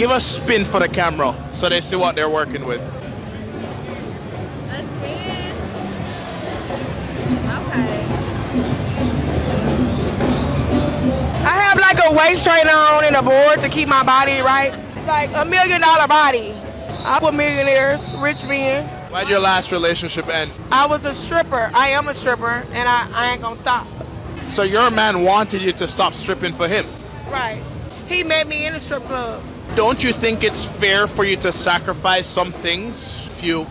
Give a spin for the camera so they see what they're working with. A spin? Okay. I have like a waist trainer on and a board to keep my body right. It's like $1 million body. I with millionaires, rich men. Why'd your last relationship end? I was a stripper. I am a stripper, and I ain't gonna stop. So your man wanted you to stop stripping for him? Right. He met me in a strip club. Don't you think it's fair for you to sacrifice some things if you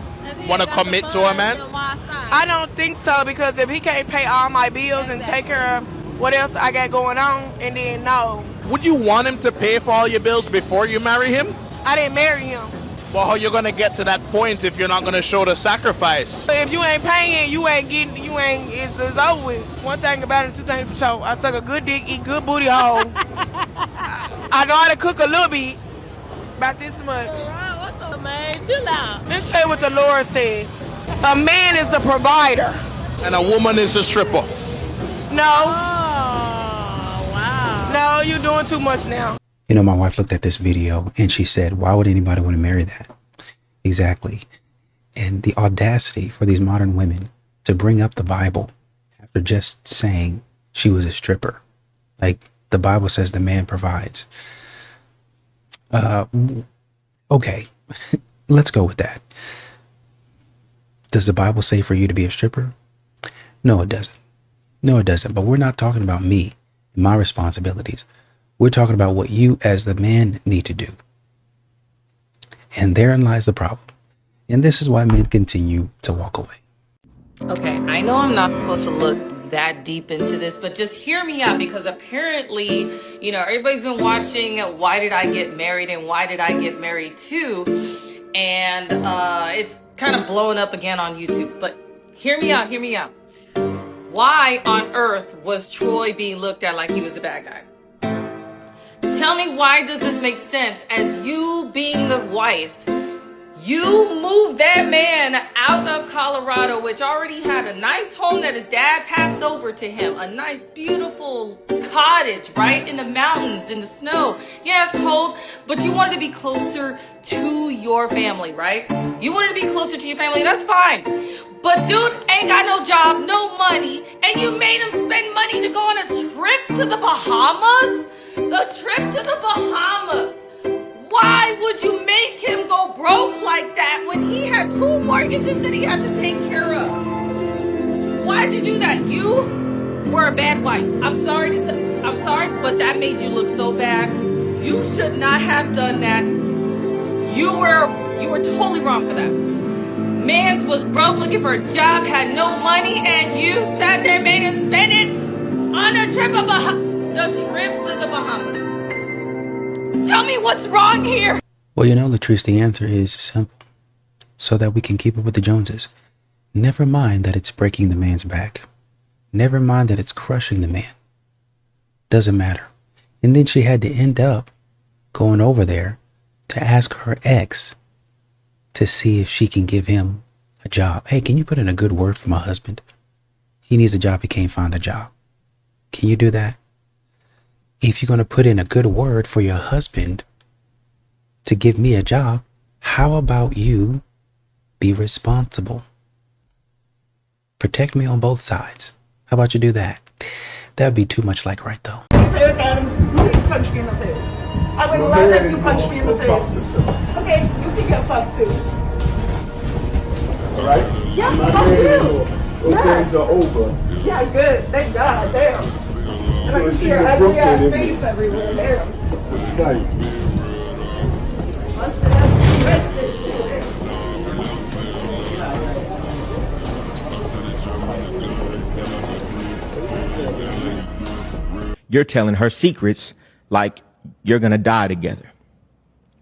want to commit to a man? I don't think so, because if he can't pay all my bills and take care of what else I got going on, and then no. Would you want him to pay for all your bills before you marry him? I didn't marry him. Well, how you gonna get to that point if you're not gonna show the sacrifice? If you ain't paying, it's over with. One thing about it, two things for sure. I suck a good dick, eat good booty hole. I know how to cook a little bit, about this much. What the man? Chill out. Let me tell you what the Lord said. A man is the provider. And a woman is a stripper. No. Oh, wow. No, you're doing too much now. You know, my wife looked at this video and she said, why would anybody want to marry that? Exactly. And the audacity for these modern women to bring up the Bible after just saying she was a stripper. Like, the Bible says the man provides. Okay, let's go with that. Does the Bible say for you to be a stripper? No, it doesn't. No, it doesn't. But we're not talking about me and my responsibilities. We're talking about what you as the man need to do. And therein lies the problem. And this is why men continue to walk away. Okay, I know I'm not supposed to look that deep into this, but just hear me out, because apparently, you know, everybody's been watching Why Did I Get Married and Why Did I Get Married Too? And it's kind of blowing up again on YouTube. But hear me out, hear me out. Why on earth was Troy being looked at like he was the bad guy? Tell me, why does this make sense? As you being the wife, you moved that man out of Colorado, which already had a nice home that his dad passed over to him. A nice, beautiful cottage, right? In the mountains, in the snow. Yeah, it's cold, but you wanted to be closer to your family, right? You wanted to be closer to your family, that's fine. But dude ain't got no job, no money, and you made him spend money to go on a trip to the Bahamas? The trip to the Bahamas. Why would you make him go broke like that when he had 2 mortgages that he had to take care of? Why'd you do that? You were a bad wife. I'm sorry, but that made you look so bad. You should not have done that. You were totally wrong for that. Mans was broke, looking for a job, had no money, and you sat there and made him spend it on a trip to the Bahamas. Tell me what's wrong here. Well, you know, Latrice, the answer is simple. So that we can keep up with the Joneses. Never mind that it's breaking the man's back. Never mind that it's crushing the man. Doesn't matter. And then she had to end up going over there to ask her ex to see if she can give him a job. Hey, can you put in a good word for my husband? He needs a job. He can't find a job. Can you do that? If you're going to put in a good word for your husband to give me a job, how about you be responsible? Protect me on both sides. How about you do that? That'd be too much like right, though. Eric Adams, please punch me in the face. I would love if you punch me in the face. Okay, you can get fucked too. All right? Yeah, fuck you. Those days are over. Yeah, good. Thank God. Damn. And I can see your ugly ass face everywhere. Damn. It's nice. Must have arrested too. You're telling her secrets like you're going to die together.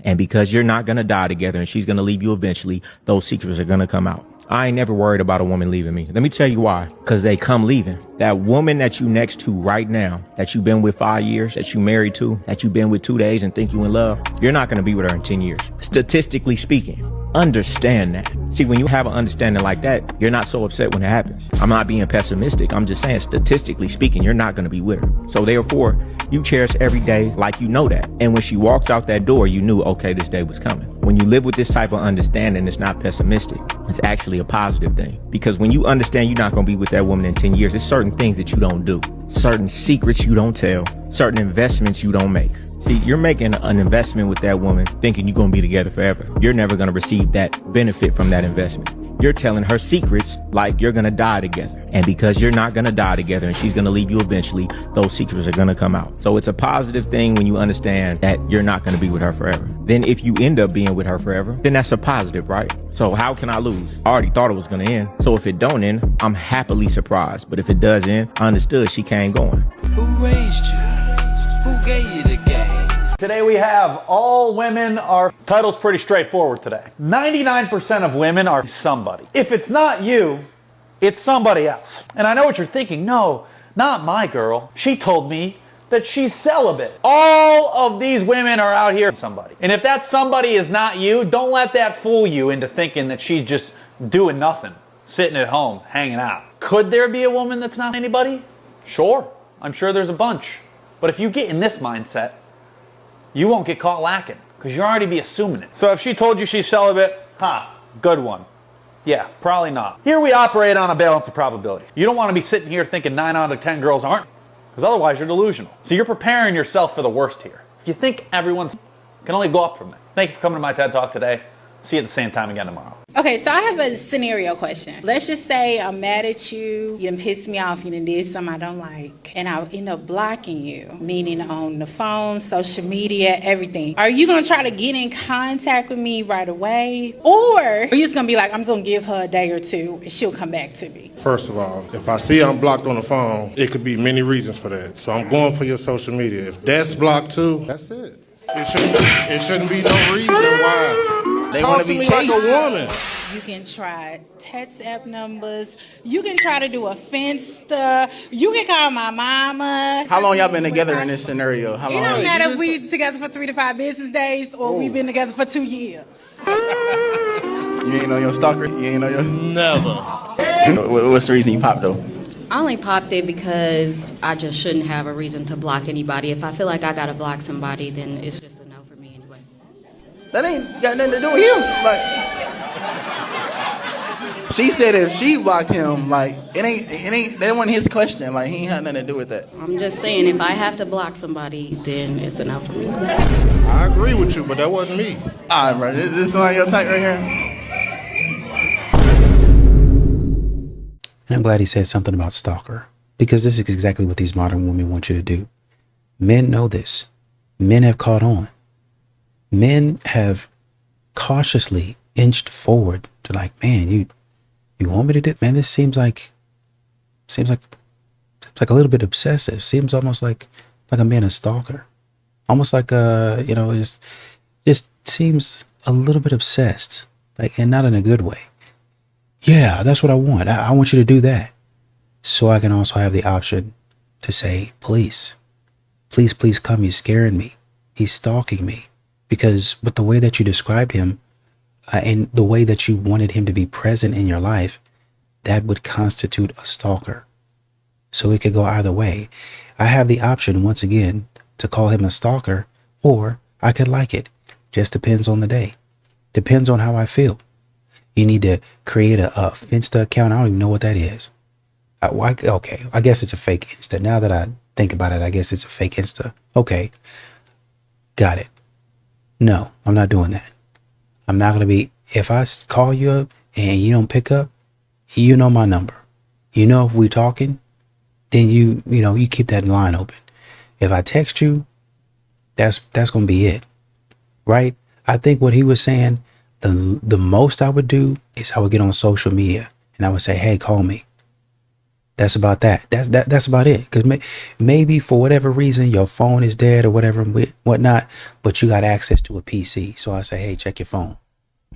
And because you're not going to die together and she's going to leave you eventually, those secrets are going to come out. I ain't never worried about a woman leaving me. Let me tell you why. Because they come leaving. That woman that you next to right now, that you've been with 5 years, that you married to, that you've been with 2 days and think you in love, you're not going to be with her in 10 years. Statistically speaking. understand that. See, when you have an understanding like that, you're not so upset when it happens. I'm not being pessimistic. I'm just saying, statistically speaking, you're not going to be with her. So therefore, you cherish every day like you know that. And when she walks out that door, you knew, okay, this day was coming. When you live with this type of understanding, it's not pessimistic. It's actually a positive thing. Because when you understand you're not going to be with that woman in 10 years, there's certain things that you don't do. Certain secrets you don't tell. Certain investments you don't make. See, you're making an investment with that woman thinking you're going to be together forever. You're never going to receive that benefit from that investment. You're telling her secrets like you're going to die together. And because you're not going to die together and she's going to leave you eventually, those secrets are going to come out. So it's a positive thing when you understand that you're not going to be with her forever. Then if you end up being with her forever, then that's a positive, right? So how can I lose? I already thought it was going to end. So if it don't end, I'm happily surprised. But if it does end, I understood she can't go on. Who raised you? Who gave you the game? Today we have all women are. Title's pretty straightforward today. 99% of women are somebody. If it's not you, it's somebody else. And I know what you're thinking. No, not my girl. She told me that she's celibate. All of these women are out here somebody. And if that somebody is not you, don't let that fool you into thinking that she's just doing nothing, sitting at home, hanging out. Could there be a woman that's not anybody? Sure. I'm sure there's a bunch. But if you get in this mindset, you won't get caught lacking because you'll already be assuming it. So if she told you she's celibate, good one. Yeah, probably not. Here we operate on a balance of probability. You don't want to be sitting here thinking 9 out of 10 girls aren't, because otherwise you're delusional. So you're preparing yourself for the worst here. If you think everyone's, can only go up from there. Thank you for coming to my TED Talk today. See you at the same time again tomorrow. Okay, so I have a scenario question. Let's just say I'm mad at you, you done pissed me off, you done did something I don't like, and I end up blocking you, meaning on the phone, social media, everything. Are you gonna try to get in contact with me right away? Or are you just gonna be like, I'm just gonna give her a day or two and she'll come back to me? First of all, if I see I'm blocked on the phone, it could be many reasons for that. So I'm going for your social media. If that's blocked too, that's it. It shouldn't be no reason why. They want to be chased. Like a woman. You can try text app numbers. You can try to do a Finsta. You can call my mama. How long y'all been together in this scenario? How long? It don't matter if we together for 3 to 5 business days or we've been together for 2 years. You ain't know your stalker? You ain't know your... Never. What's the reason you popped though? I only popped it because I just shouldn't have a reason to block anybody. If I feel like I gotta block somebody, then it's just a no for me anyway. That ain't got nothing to do with him. Like, she said if she blocked him, like it ain't. That wasn't his question. Like he ain't had nothing to do with that. I'm just saying, if I have to block somebody, then it's a no for me. I agree with you, but that wasn't me. All right, bro. This is not your type right here. And I'm glad he said something about stalker, because this is exactly what these modern women want you to do. Men know this. Men have caught on. Men have cautiously inched forward to like, man, you want me to do it? Man, this seems like a little bit obsessive. Seems almost like I'm being a stalker. Almost like just seems a little bit obsessed. Like, and not in a good way. Yeah, that's what I want. I want you to do that. So I can also have the option to say, please come. He's scaring me. He's stalking me. Because with the way that you described him and the way that you wanted him to be present in your life, that would constitute a stalker. So it could go either way. I have the option, once again, to call him a stalker, or I could like it. Just depends on the day. Depends on how I feel. You need to create a Finsta account. I don't even know what that is. Okay, I guess it's a fake Insta. Now that I think about it, I guess it's a fake Insta. Okay, got it. No, I'm not doing that. I'm not going to be, if I call you up and you don't pick up, you know my number. You know if we're talking, then you keep that line open. If I text you, that's going to be it. Right? I think what he was saying, the most I would do is I would get on social media and I would say, hey, call me. That's about that. That's about it. Because maybe for whatever reason, your phone is dead or whatever, whatnot, but you got access to a PC. So I say, hey, check your phone.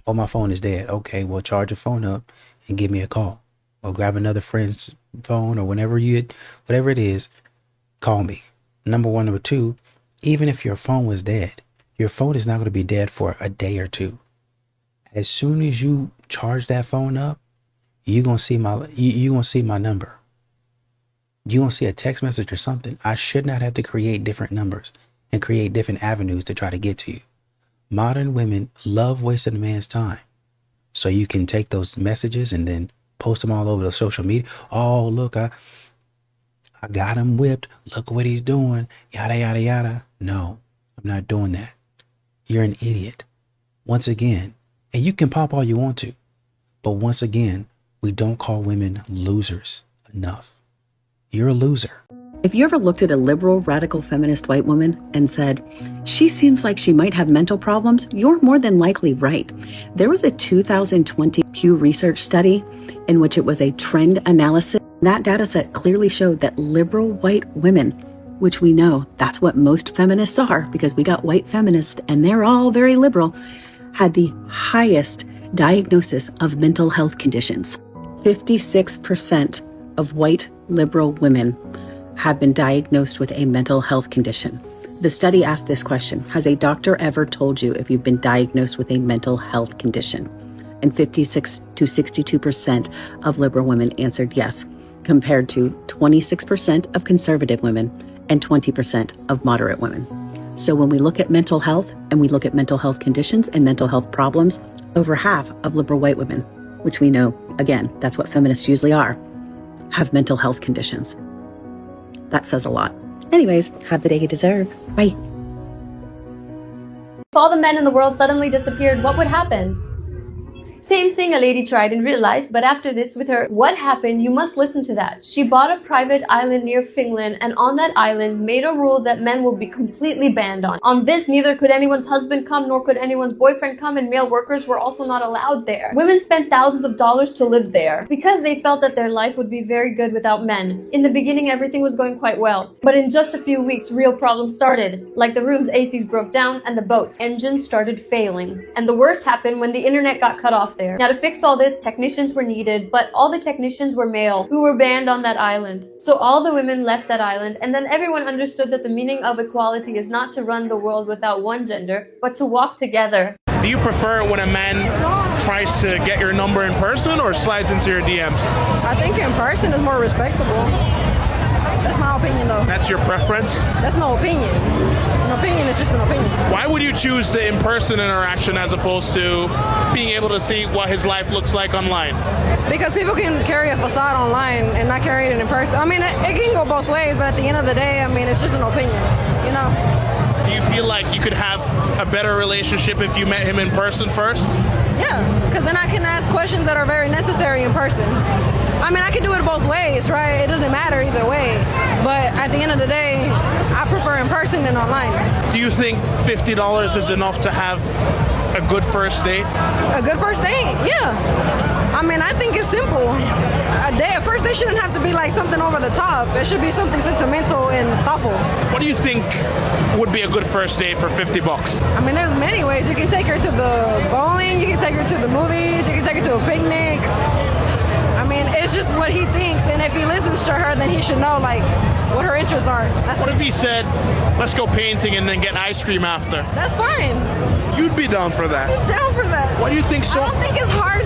Oh, my phone is dead. Okay, well, charge your phone up and give me a call. Or grab another friend's phone or whatever it is, call me. Number one. Number two, even if your phone was dead, your phone is not going to be dead for a day or two. As soon as you charge that phone up, you're gonna see my number. You're gonna see a text message or something. I should not have to create different numbers and create different avenues to try to get to you. Modern women love wasting a man's time. So you can take those messages and then post them all over the social media. Oh, look, I got him whipped. Look what he's doing. Yada, yada, yada. No, I'm not doing that. You're an idiot. Once again, and you can pop all you want to, but once again, we don't call women losers enough. You're a loser. If you ever looked at a liberal, radical feminist white woman and said, she seems like she might have mental problems, you're more than likely right. There was a 2020 Pew Research study in which it was a trend analysis. That data set clearly showed that liberal white women, which we know that's what most feminists are because we got white feminists and they're all very liberal, had the highest diagnosis of mental health conditions. 56% of white liberal women have been diagnosed with a mental health condition. The study asked this question: has a doctor ever told you if you've been diagnosed with a mental health condition? And 56 to 62% of liberal women answered yes, compared to 26% of conservative women and 20% of moderate women. So when we look at mental health and we look at mental health conditions and mental health problems, over half of liberal white women, which we know, again, that's what feminists usually are, have mental health conditions. That says a lot. Anyways, have the day you deserve. Bye. If all the men in the world suddenly disappeared, what would happen? Same thing a lady tried in real life, but after this with her what happened, you must listen to that. She bought a private island near Finland, and on that island made a rule that men will be completely banned on. On this, neither could anyone's husband come, nor could anyone's boyfriend come, and male workers were also not allowed there. Women spent thousands of dollars to live there, because they felt that their life would be very good without men. In the beginning, everything was going quite well, but in just a few weeks, real problems started. Like the room's ACs broke down, and the boat's engines started failing. And the worst happened when the internet got cut off there. Now to fix all this, technicians were needed, but all the technicians were male, who were banned on that island. So all the women left that island, and then everyone understood that the meaning of equality is not to run the world without one gender, but to walk together. Do you prefer when a man tries to get your number in person or slides into your DMs? I think in person is more respectable. That's my opinion though. That's your preference? That's no opinion. An opinion is just an opinion. Why would you choose the in-person interaction as opposed to being able to see what his life looks like online? Because people can carry a facade online and not carry it in person. I mean, it can go both ways, but at the end of the day, I mean, it's just an opinion, you know? Do you feel like you could have a better relationship if you met him in person first? Yeah, because then I can ask questions that are very necessary in person. I mean, I can do it both ways, right? It doesn't matter either way. But at the end of the day, I prefer in person than online. Do you think $50 is enough to have a good first date? A good first date? Yeah. I mean, I think it's simple. A first date shouldn't have to be like something over the top. It should be something sentimental and thoughtful. What do you think would be a good first date for $50? I mean, there's many ways. You can take her to the bowling, you can take her to the movies, you can take her to a picnic. I mean, it's just what he thinks, and if he listens to her, then he should know, like, what her interests are. What if he said, let's go painting and then get ice cream after? That's fine. You'd be down for that? I'm down for that. Why do you think so? I don't think it's hard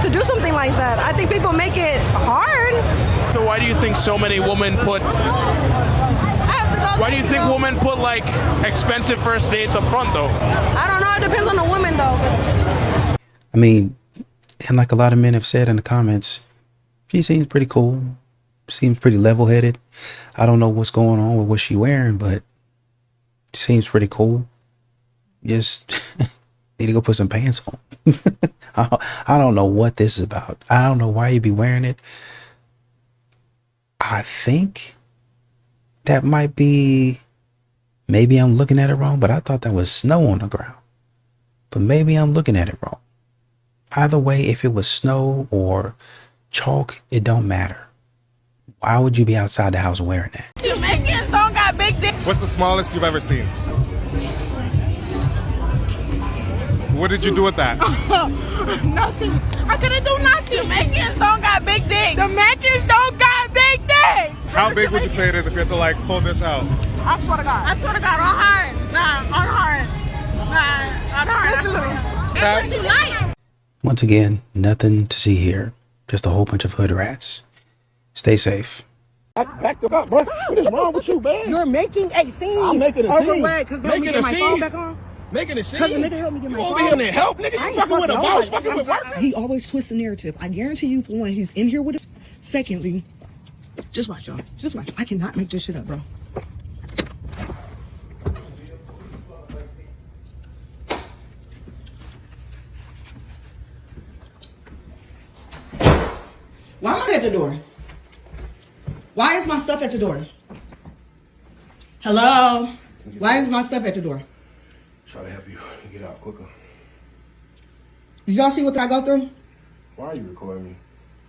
to do something like that. I think people make it hard. So why do you think so many women put... Why do you think women put, like, expensive first dates up front, though? I don't know. It depends on the woman, though. I mean, and like a lot of men have said in the comments, she seems pretty cool. Seems pretty level-headed. I don't know what's going on with what she's wearing, but she seems pretty cool. Just need to go put some pants on. I don't know what this is about. I don't know why you'd be wearing it. I think that might be, maybe I'm looking at it wrong, but I thought that was snow on the ground. But maybe I'm looking at it wrong. Either way, if it was snow or chalk, it don't matter. Why would you be outside the house wearing that? Jamaicans don't got big dick. What's the smallest you've ever seen? What did you do with that? Nothing. I couldn't do nothing. Jamaicans don't got big dicks. Jamaicans don't got big dicks. How big would you say it is if you had to like pull this out? I swear to God. I swear to God, on hard. Nah, on hard. Nah, on hard. That's what you like. Once again, nothing to see here. Just a whole bunch of hood rats. Stay safe. Back up, bro. What is wrong with you, man? You're making a scene. I'm making a scene. Over what? Because let me get my phone back on. Making a scene. Because the nigga helped me get my phone. You over here to help, nigga? You fucking with a boss, fucking with work? He always twists the narrative. I guarantee you, for one, he's in here with it. Secondly, just watch, y'all. Just watch. I cannot make this shit up, bro. Why am I at the door? Why is my stuff at the door? Hello? Why is my stuff at the door? Try to help you get out quicker. Did y'all see what I go through? Why are you recording me?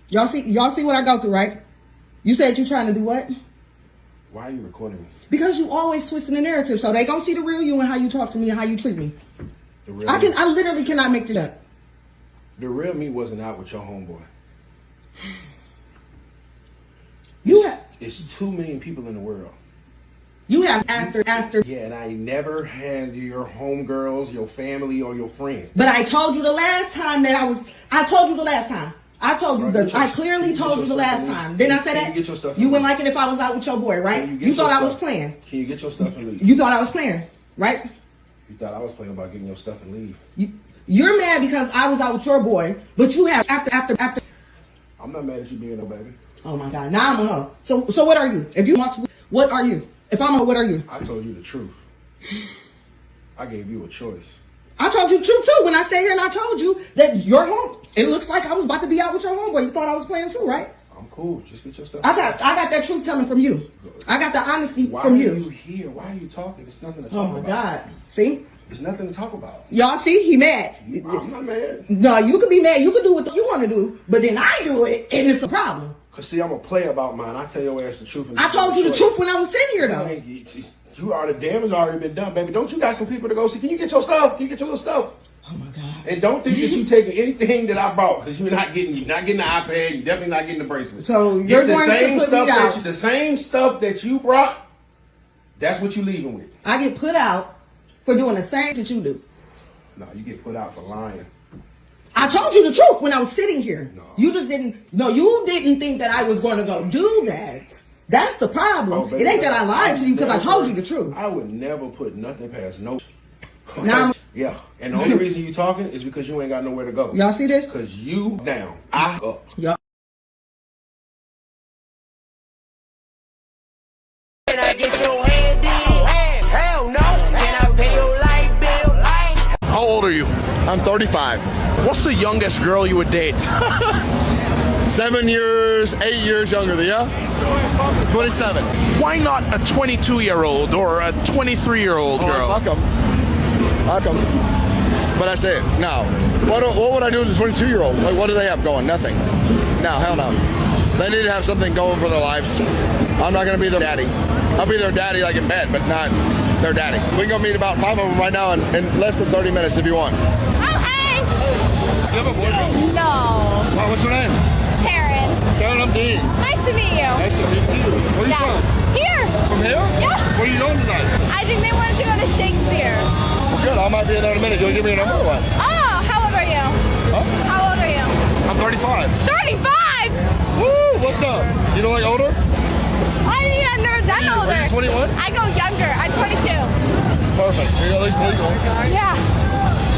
Y'all see what I go through, right? You said you trying to do what? Why are you recording me? Because you always twisting the narrative, so they gonna see the real you and how you talk to me and how you treat me. The real I literally cannot make it up. The real me wasn't out with your homeboy. It's 2 million people in the world. You have after. Yeah, and I never had your homegirls, your family, or your friends. But I told you the last time that I told you the last time. I told you I clearly told you the last time. Didn't I say that? You wouldn't like it if I was out with your boy, right? You thought I was playing. Can you get your stuff and leave? You thought I was playing, right? You thought I was playing about getting your stuff and leave. You're mad because I was out with your boy, but you have after. I'm not mad at you being no baby. Oh my God, now I'm a hoe. So what are you? If you want to, what are you? If I'm a hoe, what are you? I told you the truth. I gave you a choice. I told you the truth too when I sat here and I told you that your home. It looks like I was about to be out with your homeboy. You thought I was playing too, right? I'm cool. Just get your stuff. I got that truth telling from you. I got the honesty from you. Why are you here? Why are you talking? It's nothing to talk about. Oh my God. See? There's nothing to talk about. Y'all see? He mad. I'm not mad. No, you could be mad. You could do what you want to do, but then I do it, and it's a problem. Cause see, I'm a play about mine. I tell your ass the truth. I told you the truth when I was sitting here, though. You already, the damage already been done, baby. Don't you got some people to go see? Can you get your stuff? Can you get your little stuff? Oh my God. And don't think that you taking anything that I brought, because you're not getting the iPad. You're definitely not getting the bracelet. So you're going to put me out. The same stuff that you brought. That's what you leaving with. I get put out for doing the same that you do. No, you get put out for lying. I told you the truth when I was sitting here. No. You just didn't. No, you didn't think that I was going to go do that. That's the problem. Oh, baby, it ain't that I lied to you because I told you the truth. I would never put nothing past no. Now, yeah, and the only reason you talking is because you ain't got nowhere to go. Y'all see this? Because you down, I up. Y'all. Can I get your head in? Hell no. Can I pay your light bill? How old are you? I'm 35. What's the youngest girl you would date? 7 years, 8 years younger than you? 27. Why not a 22-year-old or a 23-year-old girl? How come? But I say it. No. What would I do with a 22-year-old? Like, what do they have going? Nothing. No, hell no. They need to have something going for their lives. I'm not going to be their daddy. I'll be their daddy like in bed, but not their daddy. We can go meet about 5 of them right now in less than 30 minutes if you want. Oh, hey! You have a boyfriend? No. Wow, what's your name? Taryn. Taryn, I'm Dean. Nice to meet you. Nice to meet you. Where are you from? Here. From here? Yeah. Where are you going tonight? I think they wanted to go to Shakespeare. Well, good. I might be in there in a minute. You'll give me a number or what? Oh, how old are you? Huh? How old are you? I'm 35. 35? Woo! What's up? You don't like older? I mean, I'm never that older. Are you 21? I go younger. I'm 22. Perfect. You're at least legal. Yeah.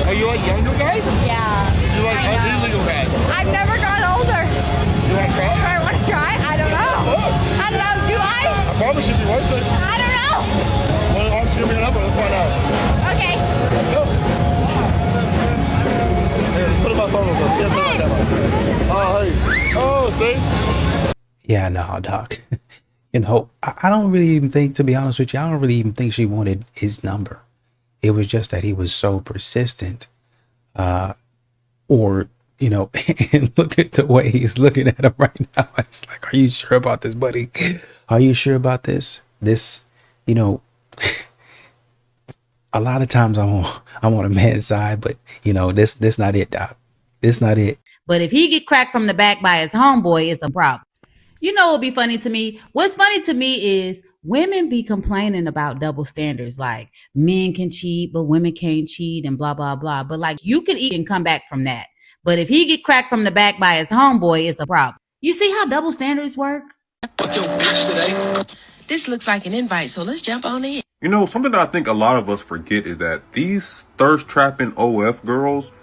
Are you like younger guys? Yeah. You like illegal guys? I've never gone older. You want to try? Do I want to try? I don't know. I don't know. Do I? I promise you'll be worth it. I don't know. Well, I'll just give me a number. Let's find out. Okay. Let's go. Here, let's put in my phone real quick. Yes, I got that one. Oh, hey. Oh, see? Yeah, no, Doc. You know, I don't really even think, to be honest with you, I don't really even think she wanted his number. It was just that he was so persistent. Or, you know, and look at the way he's looking at him right now. It's like, are you sure about this, buddy? Are you sure about this? This, you know, a lot of times I'm on a man's side, but, you know, this not it, Doc. This not it. But if he get cracked from the back by his homeboy, it's a problem. You know what would be funny to me? What's funny to me is women be complaining about double standards. Like men can cheat, but women can't cheat and blah, blah, blah. But like you can eat and come back from that. But if he get cracked from the back by his homeboy, it's a problem. You see how double standards work? This looks like an invite, so let's jump on in. You know, something that I think a lot of us forget is that these thirst trapping OF girls,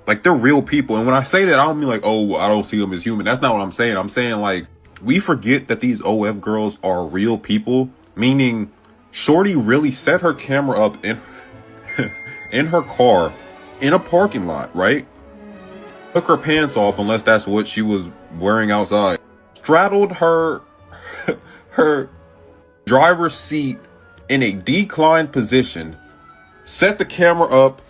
like, they're real people. And when I say that, I don't mean like, oh, I don't see them as human. That's not what I'm saying. I'm saying, like, we forget that these OF girls are real people, meaning Shorty really set her camera up in in her car in a parking lot, right? Took her pants off, unless that's what she was wearing outside. Straddled her her driver's seat in a declined position, set the camera up,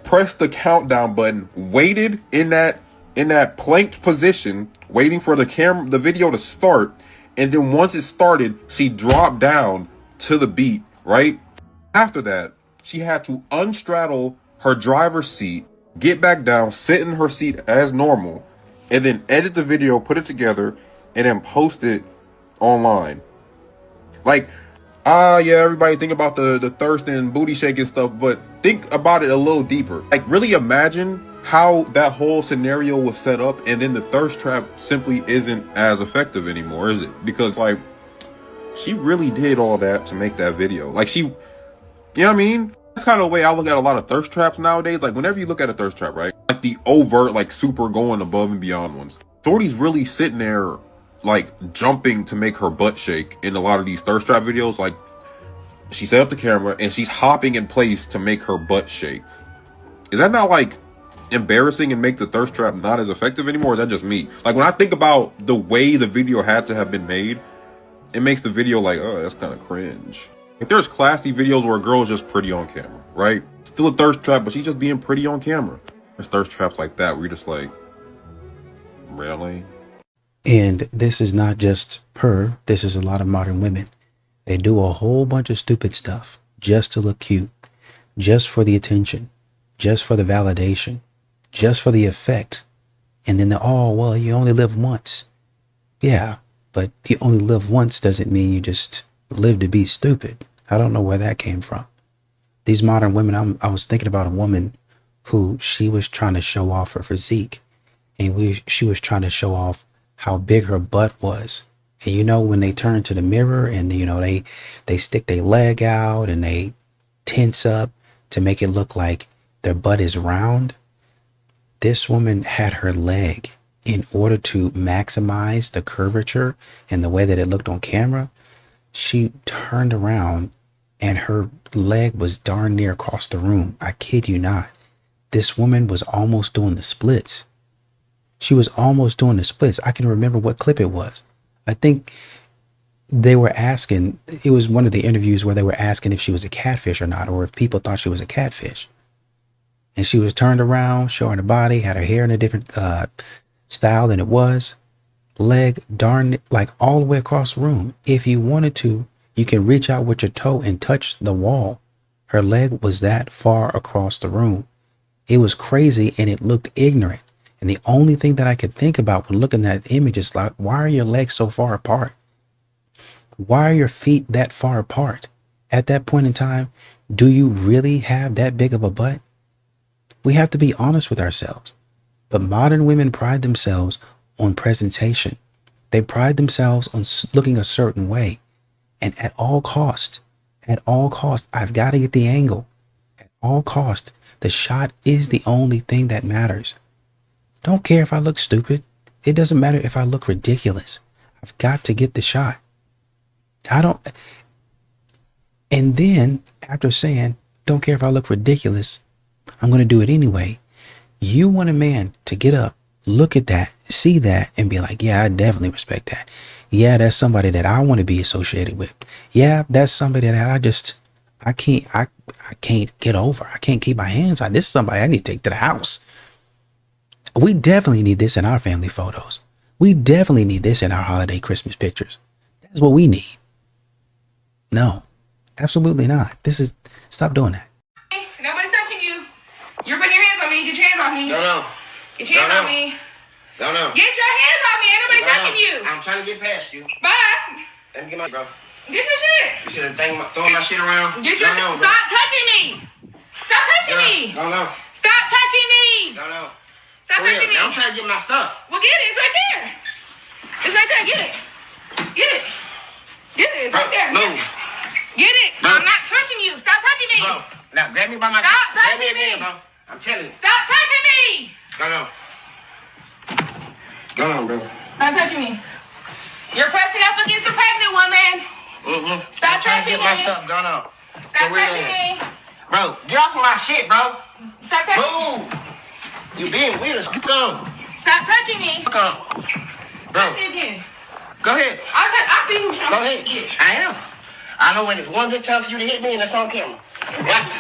pressed the countdown button, waited in that planked position, waiting for the video to start, and then once it started, she dropped down to the beat, right? After that, she had to unstraddle her driver's seat, get back down, sit in her seat as normal, and then edit the video, put it together, and then post it online. Like, yeah, everybody think about the thirst and booty shaking stuff, but think about it a little deeper. Like, really imagine how that whole scenario was set up, and then the thirst trap simply isn't as effective anymore, is it? Because, like, she really did all that to make that video. Like, she, you know what I mean? That's kind of the way I look at a lot of thirst traps nowadays. Like, whenever you look at a thirst trap, right? Like, the overt, like, super going above and beyond ones. Shorty's really sitting there, like, jumping to make her butt shake in a lot of these thirst trap videos. Like, she set up the camera and she's hopping in place to make her butt shake. Is that not, like, embarrassing and make the thirst trap not as effective anymore? Or is that just me? Like, when I think about the way the video had to have been made, it makes the video like, oh, that's kind of cringe. If there's classy videos where a girl's just pretty on camera, right? Still a thirst trap, but she's just being pretty on camera. There's thirst traps like that where you're just like, really? And this is not just her. This is a lot of modern women. They do a whole bunch of stupid stuff just to look cute, just for the attention, just for the validation, just for the effect. And then they're, oh, well, you only live once. Yeah, but you only live once doesn't mean you just live to be stupid. I don't know where that came from. These modern women, I was thinking about a woman who she was trying to show off her physique. And she was trying to show off how big her butt was. And you know, when they turn to the mirror and, you know, they stick their leg out and they tense up to make it look like their butt is round. This woman had her leg, in order to maximize the curvature and the way that it looked on camera, she turned around and her leg was darn near across the room. I kid you not. This woman was almost doing the splits. She was almost doing the splits. I can remember what clip it was. I think they were asking, it was one of the interviews where they were asking if she was a catfish or not, or if people thought she was a catfish. And she was turned around, showing her body, had her hair in a different style than it was. Leg darn, like all the way across the room. If you wanted to, you can reach out with your toe and touch the wall. Her leg was that far across the room. It was crazy and it looked ignorant. And the only thing that I could think about when looking at that image is like, why are your legs so far apart? Why are your feet that far apart? At that point in time, do you really have that big of a butt? We have to be honest with ourselves. But modern women pride themselves on presentation. They pride themselves on looking a certain way. And at all cost, I've got to get the angle. At all cost, the shot is the only thing that matters. Don't care if I look stupid. It doesn't matter if I look ridiculous. I've got to get the shot. And then after saying, don't care if I look ridiculous, I'm going to do it anyway. You want a man to get up, look at that, see that, and be like, yeah, I definitely respect that. Yeah, that's somebody that I want to be associated with. Yeah, that's somebody that I can't get over. I can't keep my hands on. This is somebody I need to take to the house. We definitely need this in our family photos. We definitely need this in our holiday Christmas pictures. That's what we need. No, absolutely not. Stop doing that. Nobody's touching you. You're putting your hands on me. Get your hands off me. No. Get your hands on me. No. Get your hands off me. Ain't nobody touching you. I'm trying to get past you. Bye. Let me get my bro. Get your shit. You should have throwing my shit around. Get your shit. Stop touching me. Stop touching me. No. Stop touching me. No. Stop Stop touching me. Now I'm trying to get my stuff. Well, get it. It's right there. It's right there. Get it. Get it. Get it. It's right there. Move. Get it. Bro. I'm not touching you. Stop touching me. Bro, now grab me by my... Stop grab touching me again, me. bro. I'm telling you. Stop touching me. Go on. Go on, bro. Stop touching me. You're pressing up against the pregnant woman. Mm-hmm. Stop trying to touching get my me. stuff. Go on. Stop touching me. Bro, get off my shit, bro. Stop touching me. Move. You being weird as... Go. Stop touching me. Go. Bro. Touch me again. Go ahead. I'll see who's Go ahead. I am. I know when it's one good time for you to hit me and it's on camera.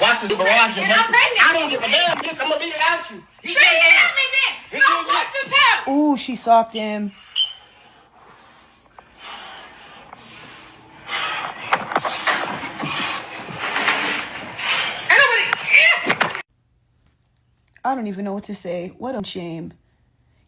Watch this barrage. And I'm pregnant. I don't give a damn, bitch. I'm gonna beat it out you. He Bring it at me then. So what you tell? Ooh, she socked him. I don't even know what to say. What a shame.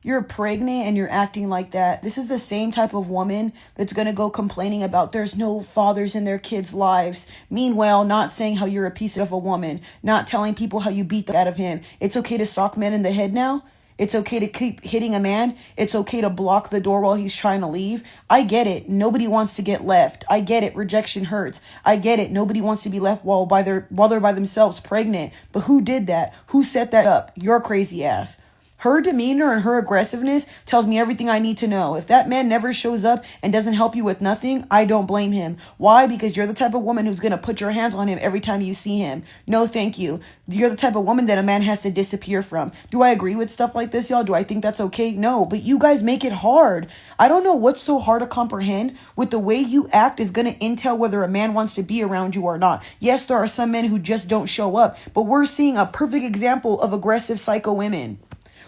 You're pregnant and you're acting like that. This is the same type of woman that's going to go complaining about there's no fathers in their kids' lives. Meanwhile, not saying how you're a piece of a woman, not telling people how you beat the out of him. It's okay to sock men in the head now. It's okay to keep hitting a man. It's okay to block the door while he's trying to leave. I get it. Nobody wants to get left. I get it. Rejection hurts. I get it. Nobody wants to be left while they're by themselves pregnant. But who did that? Who set that up? Your crazy ass. Her demeanor and her aggressiveness tells me everything I need to know. If that man never shows up and doesn't help you with nothing, I don't blame him. Why? Because you're the type of woman who's going to put your hands on him every time you see him. No, thank you. You're the type of woman that a man has to disappear from. Do I agree with stuff like this, y'all? Do I think that's okay? No, but you guys make it hard. I don't know what's so hard to comprehend with the way you act is going to intel whether a man wants to be around you or not. Yes, there are some men who just don't show up, but we're seeing a perfect example of aggressive psycho women.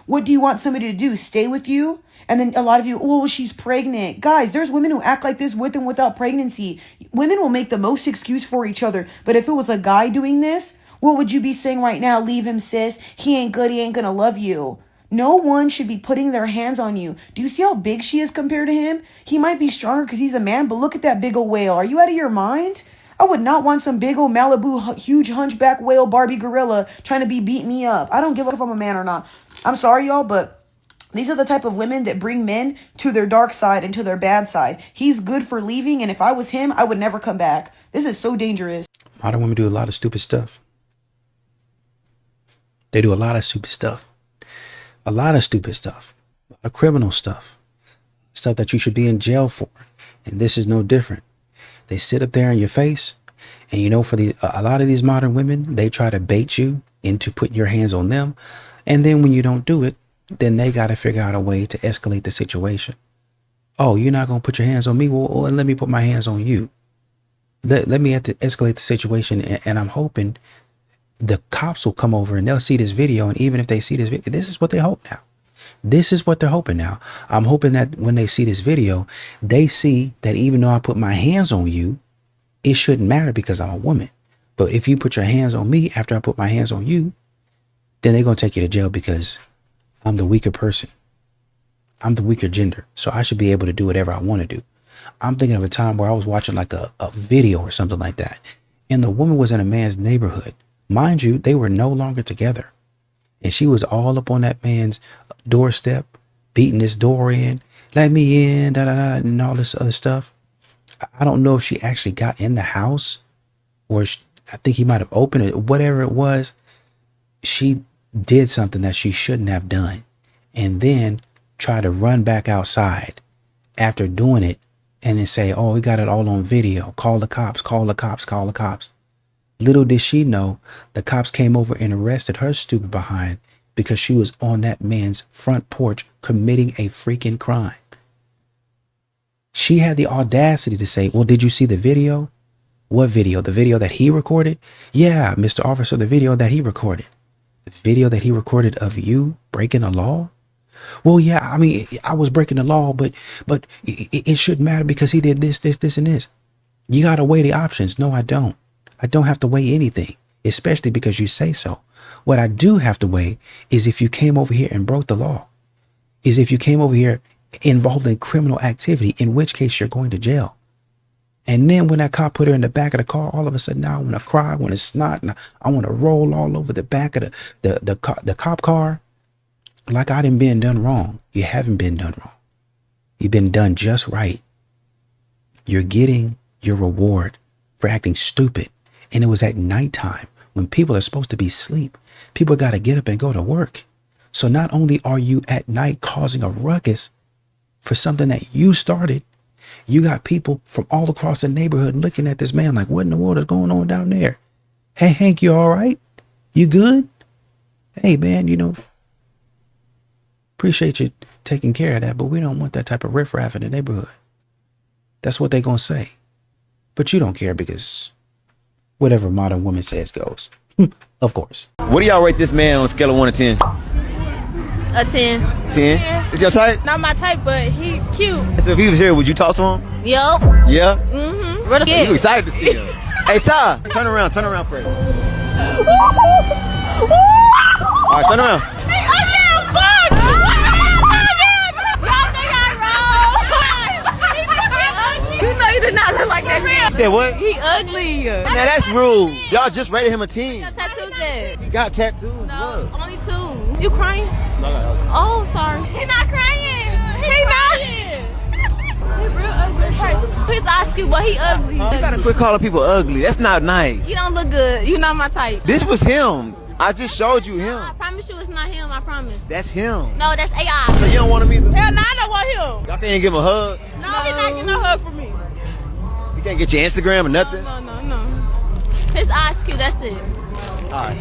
What do you want somebody to do? Stay with you? And then a lot of you, oh, she's pregnant. Guys, there's women who act like this with and without pregnancy. Women will make the most excuse for each other. But if it was a guy doing this, what would you be saying right now? Leave him, sis. He ain't good. He ain't gonna love you. No one should be putting their hands on you. Do you see how big she is compared to him? He might be stronger because he's a man, but look at that big old whale. Are you out of your mind? I would not want some big old Malibu, huge hunchback whale Barbie gorilla trying to beat me up. I don't give a fuck if I'm a man or not. I'm sorry, y'all, but these are the type of women that bring men to their dark side and to their bad side. He's good for leaving, and if I was him, I would never come back. This is so dangerous. Modern women do a lot of stupid stuff. They do a lot of stupid stuff. A lot of stupid stuff. A lot of criminal stuff. Stuff that you should be in jail for. And this is no different. They sit up there in your face, and you know, for a lot of these modern women, they try to bait you into putting your hands on them. And then when you don't do it, then they got to figure out a way to escalate the situation. Oh, you're not going to put your hands on me? Well, let me put my hands on you. Let me have to escalate the situation. And I'm hoping the cops will come over and they'll see this video. And even if they see this video, this is what they hope now. This is what they're hoping now. I'm hoping that when they see this video, they see that even though I put my hands on you, it shouldn't matter because I'm a woman. But if you put your hands on me after I put my hands on you, then they're going to take you to jail because I'm the weaker person. I'm the weaker gender. So I should be able to do whatever I want to do. I'm thinking of a time where I was watching like a video or something like that. And the woman was in a man's neighborhood. Mind you, they were no longer together. And she was all up on that man's doorstep, beating his door in, let me in, and all this other stuff. I don't know if she actually got in the house or I think he might have opened it, whatever it was. She did something that she shouldn't have done and then try to run back outside after doing it and then say, oh, we got it all on video. Call the cops, call the cops, call the cops. Little did she know the cops came over and arrested her stupid behind because she was on that man's front porch committing a freaking crime. She had the audacity to say, well, did you see the video? What video? The video that he recorded? Yeah, Mr. Officer, the video that he recorded. The video that he recorded of you breaking a law? Well, yeah, I mean, I was breaking the law, but it shouldn't matter because he did this, and this. You got to weigh the options. No, I don't. I don't have to weigh anything, especially because you say so. What I do have to weigh is if you came over here and broke the law, is if you came over here involved in criminal activity, in which case you're going to jail. And then when that cop put her in the back of the car, all of a sudden now I want to cry, I want to snot, and I want to roll all over the back of the cop car. like I done been done wrong. You haven't been done wrong. You've been done just right. You're getting your reward for acting stupid. And it was at nighttime when people are supposed to be asleep. People got to get up and go to work. So not only are you at night causing a ruckus for something that you started, you got people from all across the neighborhood looking at this man like, what in the world is going on down there? Hey, Hank, you all right? You good? Hey, man, appreciate you taking care of that, but we don't want that type of riffraff in the neighborhood. That's what they're going to say. But you don't care because whatever modern woman says goes. Of course. What do y'all rate this man on a scale of 1 to 10? A 10. 10? Is your type? Not my type, but he cute. So if he was here, would you talk to him? Yup. Yeah? Mm-hmm. You excited to see him. Hey, Ty, turn around for you. All right, turn around. You know you did not look like that man. You said what? He ugly. Now that's rude. Y'all just rated him a 10. He got tattoos there. He got tattoos. No, Look. only 2. You crying? No. Oh, sorry. He not crying. He not. He real ugly. His eyes cute, but he ugly. You gotta quit calling people ugly. That's not nice. You don't look good. You not my type. This was him. I just showed you him. I promise you it's not him. I promise. That's him. No, that's AI. So you don't want him either? Hell no, I don't want him. Y'all can't give him a hug? No, he not getting a hug from me. You can't get your Instagram or nothing? No. His eyes cute, that's it. Alright.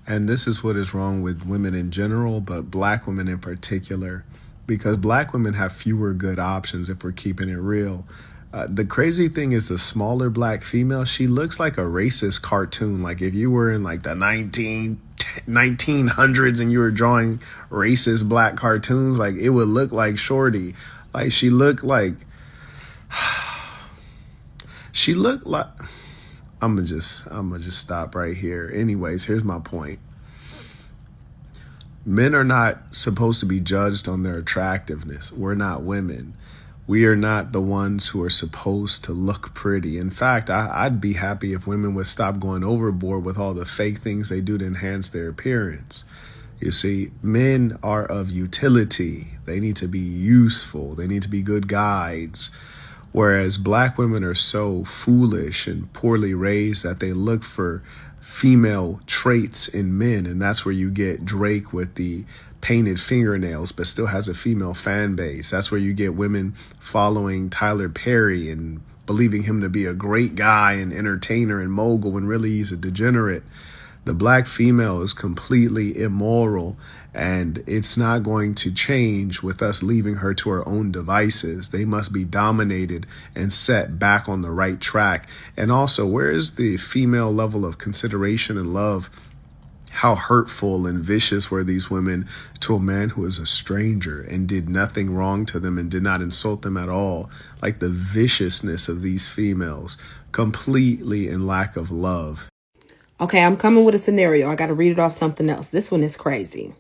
And this is what is wrong with women in general, but black women in particular, because black women have fewer good options if we're keeping it real. The crazy thing is the smaller black female, she looks like a racist cartoon. Like if you were in like the 1900s and you were drawing racist black cartoons, like it would look like Shorty. Like she looked like I'm gonna just stop right here. Anyways, here's my point. Men are not supposed to be judged on their attractiveness. We're not women. We are not the ones who are supposed to look pretty. In fact, I'd be happy if women would stop going overboard with all the fake things they do to enhance their appearance. You see, men are of utility. They need to be useful. They need to be good guides. Whereas black women are so foolish and poorly raised that they look for female traits in men. And that's where you get Drake with the painted fingernails, but still has a female fan base. That's where you get women following Tyler Perry and believing him to be a great guy and entertainer and mogul when really he's a degenerate. The black female is completely immoral, and it's not going to change with us leaving her to her own devices. They must be dominated and set back on the right track. And also, where is the female level of consideration and love? How hurtful and vicious were these women to a man who was a stranger and did nothing wrong to them and did not insult them at all? Like the viciousness of these females, completely in lack of love. Okay, I'm coming with a scenario. I got to read it off something else. This one is crazy.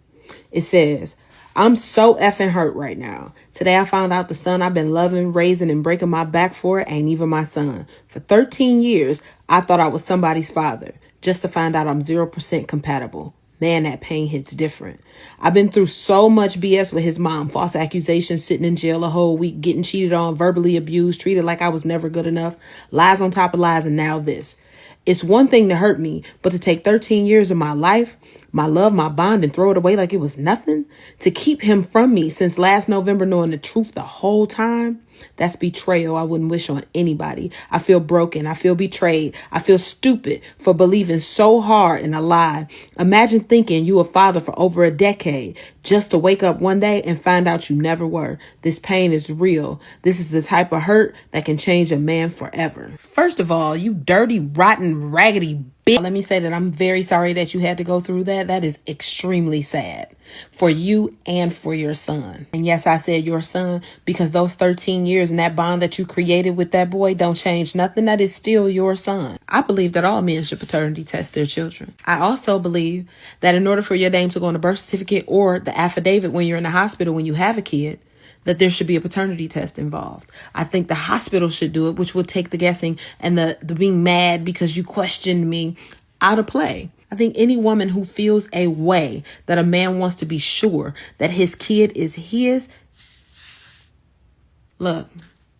It says, I'm so effing hurt right now. Today I found out the son I've been loving, raising, and breaking my back for ain't even my son. For 13 years, I thought I was somebody's father. Just to find out I'm 0% compatible. Man, that pain hits different. I've been through so much BS with his mom. False accusations, sitting in jail a whole week, getting cheated on, verbally abused, treated like I was never good enough. Lies on top of lies, and now this. It's one thing to hurt me, but to take 13 years of my life, my love, my bond, and throw it away like it was nothing? To keep him from me since last November knowing the truth the whole time? That's betrayal I wouldn't wish on anybody. I feel broken. I feel betrayed. I feel stupid for believing so hard in a lie. Imagine thinking you a father for over a decade just to wake up one day and find out you never were. This pain is real. This is the type of hurt that can change a man forever. First of all, you dirty, rotten, raggedy bitch. Let me say that I'm very sorry that you had to go through that. That is extremely sad for you and for your son. And yes, I said your son because those 13 years and that bond that you created with that boy don't change nothing. That is still your son. I believe that all men should paternity test their children. I also believe that in order for your name to go on a birth certificate or the affidavit when you're in the hospital when you have a kid, that there should be a paternity test involved. I think the hospital should do it, which would take the guessing and the being mad because you questioned me out of play. I think any woman who feels a way that a man wants to be sure that his kid is his. Look,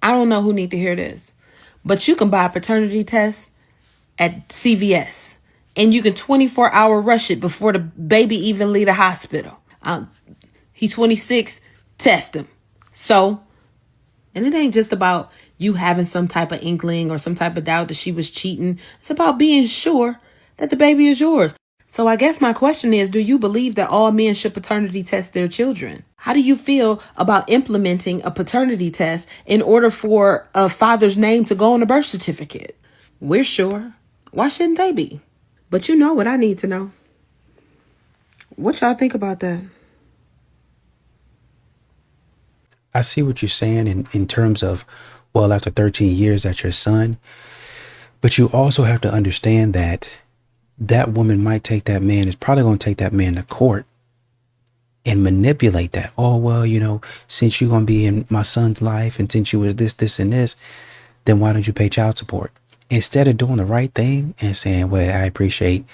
I don't know who need to hear this, but you can buy a paternity test at CVS and you can 24-hour rush it before the baby even leave the hospital. He's 26, test him. So, and it ain't just about you having some type of inkling or some type of doubt that she was cheating. It's about being sure that the baby is yours. So I guess my question is, do you believe that all men should paternity test their children? How do you feel about implementing a paternity test in order for a father's name to go on a birth certificate? We're sure. Why shouldn't they be? But you know what I need to know. What y'all think about that? I see what you're saying in terms of, well, after 13 years, that's your son. But you also have to understand that that woman might take that man, is probably going to take that man to court and manipulate that. Oh, well, you know, since you're going to be in my son's life and since you was this, this, and this, then why don't you pay child support? Instead of doing the right thing and saying, well, I appreciate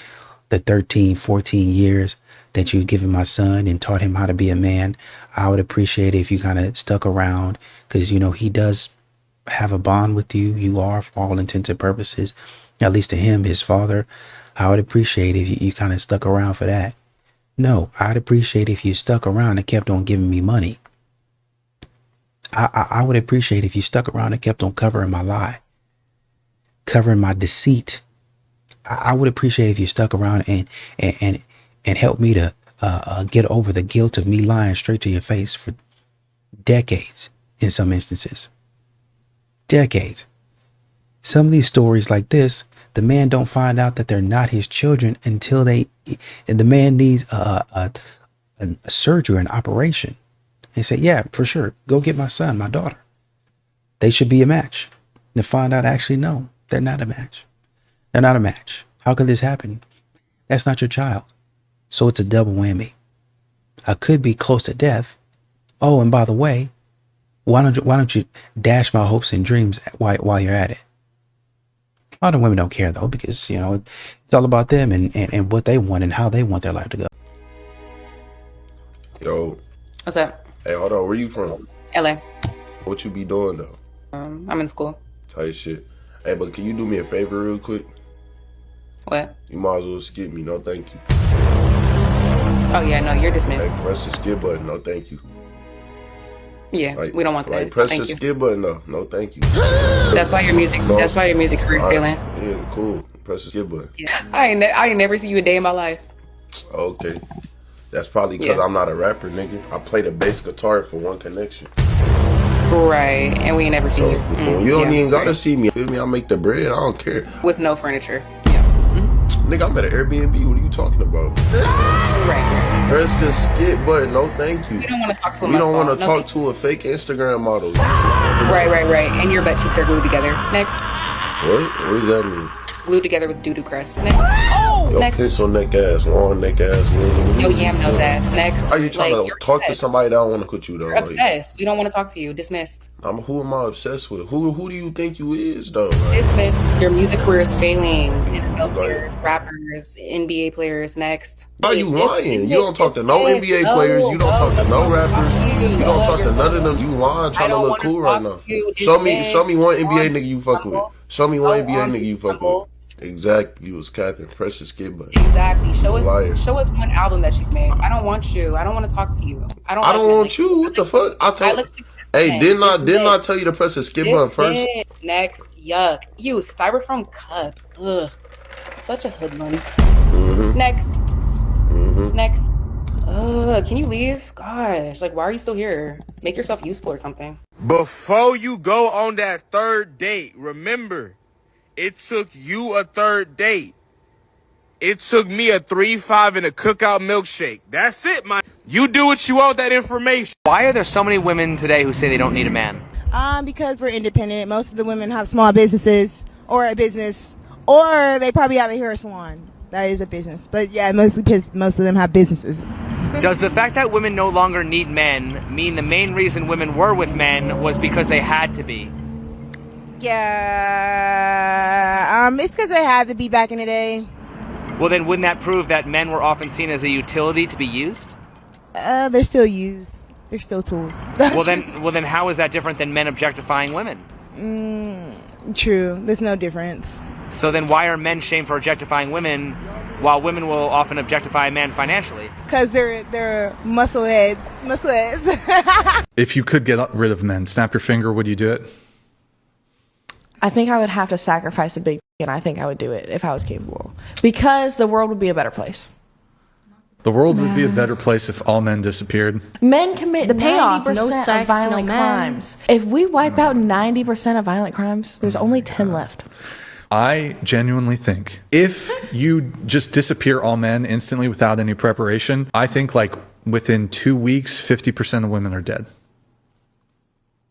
the 13, 14 years that you've given my son and taught him how to be a man. I would appreciate it if you kind of stuck around because, you know, he does have a bond with you. You are, for all intents and purposes, at least to him, his father. I would appreciate if you kind of stuck around for that. No, I'd appreciate if you stuck around and kept on giving me money. I would appreciate if you stuck around and kept on covering my lie, covering my deceit. I would appreciate if you stuck around and helped me to get over the guilt of me lying straight to your face for decades in some instances. Decades. Some of these stories like this, the man don't find out that they're not his children until the man needs a surgery, an operation. They say, yeah, for sure. Go get my son, my daughter. They should be a match. To find out, actually, no, they're not a match. They're not a match. How could this happen? That's not your child. So it's a double whammy. I could be close to death. Oh, and by the way, why don't you dash my hopes and dreams while you're at it? A lot of women don't care though, because you know it's all about them and what they want and how they want their life to go. Yo, What's up? hey, hold on. Where you from? LA. What you be doing though? I'm in school. Tight shit. Hey, but can you do me a favor real quick? What? You might as well skip me. No, thank you. Oh yeah, no, you're dismissed. Hey, press the skip button. No, thank you. Yeah, Like, we don't want that. Like, press Thank the you. skip button. No, no, thank you. That's why your music. No. That's why your music career's All right. failing. Yeah, cool. Press the skip button. I ain't never see you a day in my life. Okay. That's probably because Yeah. I'm not a rapper, nigga. I play the bass guitar for One Connection. Right, and we ain't never seen you. You don't Yeah, even gotta right. see me. Feel me? I make the bread. I don't care. With no furniture. Nigga, I'm at an Airbnb. What are you talking about? Right. Press the skip button. No, thank you. We don't want to talk to a We don't want to no, talk to a fake Instagram model. Right. And your butt cheeks are glued together. Next. What does that mean? Glued together with doo-doo crust. Next. Yo, Next. pencil neck ass, long neck ass, little nigga. Yo, yam nose ass. Next. Are you trying Like, to you're talk to obsessed. somebody that don't want to put you though? You're Like, obsessed. We don't want to talk to you. Dismissed. who am I obsessed with? Who do you think you is though? Like, Dismissed. Your music career is failing. NFL players, rappers, NBA players. Next. are you lying? You don't talk to no NBA players. You don't talk to no rappers. You don't talk to none of them. You lying, trying to look cool right now. Show me one NBA nigga you fuck with. Show me one NBA nigga you fuck with. Exactly. You was capping. Press the skip button. Exactly. Show Liar. us one album that you've made. I don't want you. I don't want to talk to you. I don't want you. What the fuck? Hey, didn't I tell you to press the skip button first? Dismissed. Next. Yuck. You styrofoam cup. Ugh. Such a hoodlum. Next. Next. Can you leave? Gosh, like, why are you still here? Make yourself useful or something. Before you go on that third date, remember, it took you a third date. It took me a 3-5 and a cookout milkshake. That's it, man. You do what you want with that information. Why are there so many women today who say they don't need a man? Because we're independent. Most of the women have small businesses or a business, or they probably have a hair salon. That is a business. But yeah, most of them have businesses. Does the fact that women no longer need men mean the main reason women were with men was because they had to be? Yeah, it's because they had to be back in the day. Well, then wouldn't that prove that men were often seen as a utility to be used? They're still used. They're still tools. Well, then, how is that different than men objectifying women? True. There's no difference. So then, why are men shamed for objectifying women, while women will often objectify a man financially? Because they're muscle heads. Muscle heads. If you could get rid of men, snap your finger, would you do it? I think I would have to sacrifice a big, and I think I would do it if I was capable, because the world would be a better place. The world would be a better place if all men disappeared. Men commit The payoff, 90% no sex, of violent no men. crimes. If we wipe out 90% of violent crimes, there's only 10 left. I genuinely think if you just disappear all men instantly without any preparation, I think like within 2 weeks, 50% of women are dead.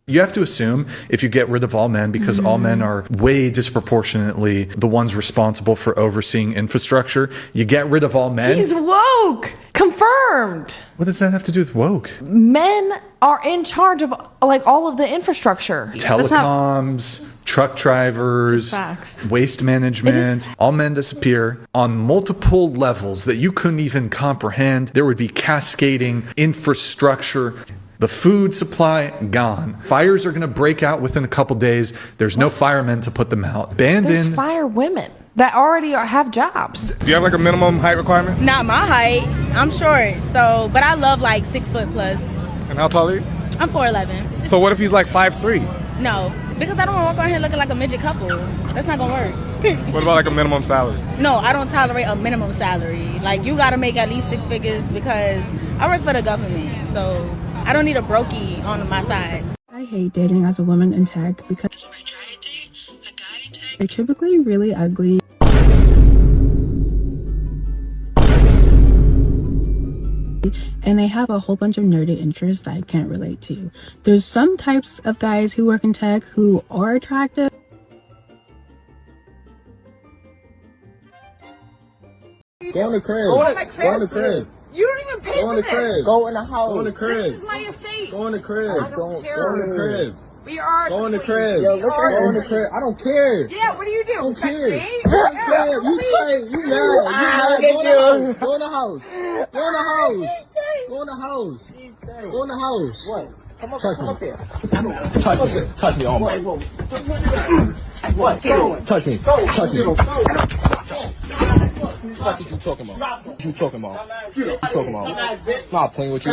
You have to assume if you get rid of all men, because all men are way disproportionately the ones responsible for overseeing infrastructure, you get rid of all men. He's woke. Confirmed. What does that have to do with woke? Men are in charge of like all of the infrastructure. Telecoms, truck drivers, facts. waste management, all men disappear on multiple levels that you couldn't even comprehend. There would be cascading infrastructure. The food supply, gone. Fires are going to break out within a couple days. There's no firemen to put them out. There's fire women that already have jobs. Do you have like a minimum height requirement? Not my height. I'm short, so but I love like 6 foot plus. And how tall are you? I'm 4'11". So what if he's like 5'3"? No, because I don't want to walk around here looking like a midget couple. That's not gonna work. What about like a minimum salary? No, I don't tolerate a minimum salary. Like you gotta make at least 6 figures because I work for the government, so I don't need a brokey on my side. I hate dating as a woman in tech because if I try to date a guy in tech, they're typically really ugly. And they have a whole bunch of nerdy interests that I can't relate to. There's some types of guys who work in tech who are attractive. Go in the crib. Go in the crib. You don't even pay Go in the crib. Go in the house. Go in the crib. This is my estate. Go in the crib. I don't care. Go in the crib. We are. Go in the crib. Go in the crib. I don't care. Yeah, what do you do? I don't Touch care. me? I don't care. You say you mad. You mad. Go in the house. Go in the house. Go in the house. Go in the house. What? Touch me. Touch me. Touch me. Oh my. What? Touch me. Touch me. What you talking about? What you talking about? What you talking about? I'm not playing with you.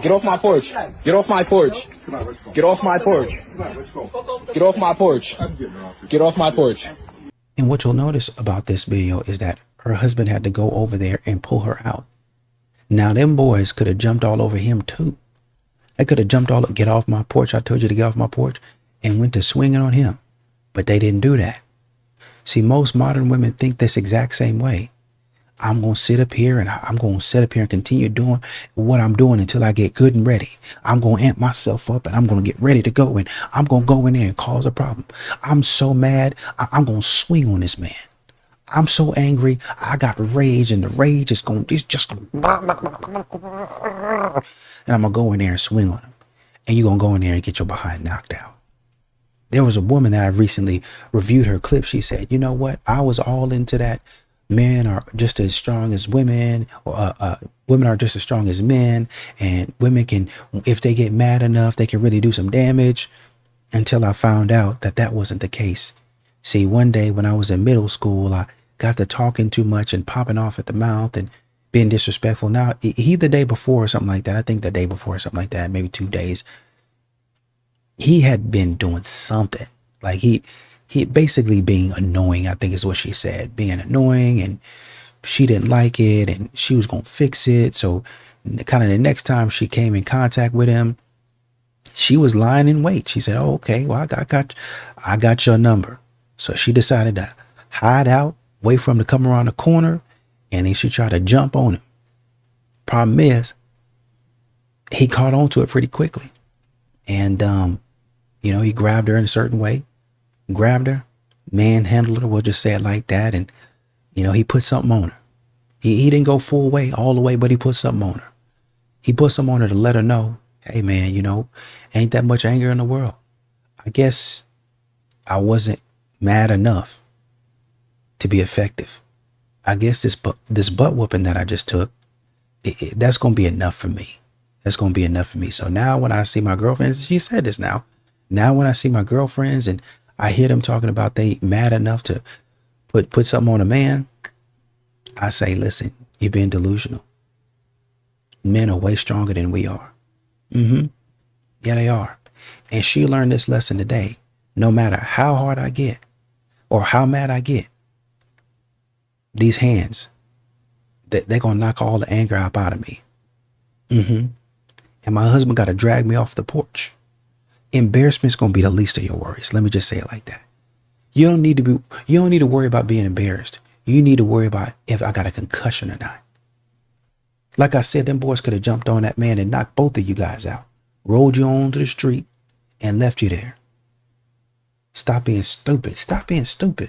Get off my porch. Get off my porch. Get off my porch. Get off my porch. Get off my porch. And what you'll notice about this video is that her husband had to go over there and pull her out. Now them boys could have jumped all over him too. They could have jumped get off my porch. I told you to get off my porch, and went to swinging on him. But they didn't do that. See, most modern women think this exact same way. I'm going to sit up here and I'm going to sit up here and continue doing what I'm doing until I get good and ready. I'm going to amp myself up and I'm going to get ready to go, and I'm going to go in there and cause a problem. I'm so mad. I'm going to swing on this man. I'm so angry. I got rage, and the rage is just and I'm going to go in there and swing on him. And you're going to go in there and get your behind knocked out. There was a woman that I recently reviewed her clip. She said, you know what? I was all into that. Men are just as strong as women, or women are just as strong as men. And women can, if they get mad enough, they can really do some damage, until I found out that that wasn't the case. See, one day when I was in middle school, I got to talking too much and popping off at the mouth and being disrespectful. Now, he the day before or something like that, I think the day before or something like that, maybe 2 days, he had been doing something. Like he basically being annoying, I think is what she said, being annoying, and she didn't like it and she was going to fix it. So kind of the next time she came in contact with him, she was lying in wait. She said, oh, okay, well, I got your number. So she decided to hide out, wait for him to come around the corner, and then she tried to jump on him. Problem is, he caught on to it pretty quickly. And, he grabbed her in a certain way, grabbed her, manhandled her, we'll just say it like that. And, he put something on her. He didn't go full way, all the way, but he put something on her. He put something on her to let her know, hey, man, ain't that much anger in the world. I guess I wasn't mad enough to be effective. I guess this butt whooping that I just took, that's going to be enough for me. That's going to be enough for me. So now when I see my girlfriends, she said this now when I see my girlfriends and I hear them talking about they mad enough to put something on a man, I say, listen, you're being delusional. Men are way stronger than we are. Yeah, they are. And she learned this lesson today. No matter how hard I get or how mad I get, these hands, they're going to knock all the anger up out of me. And my husband got to drag me off the porch. Embarrassment's going to be the least of your worries. Let me just say it like that. You don't need to worry about being embarrassed. You need to worry about if I got a concussion or not. Like I said, them boys could have jumped on that man and knocked both of you guys out, rolled you onto the street and left you there. Stop being stupid. Stop being stupid.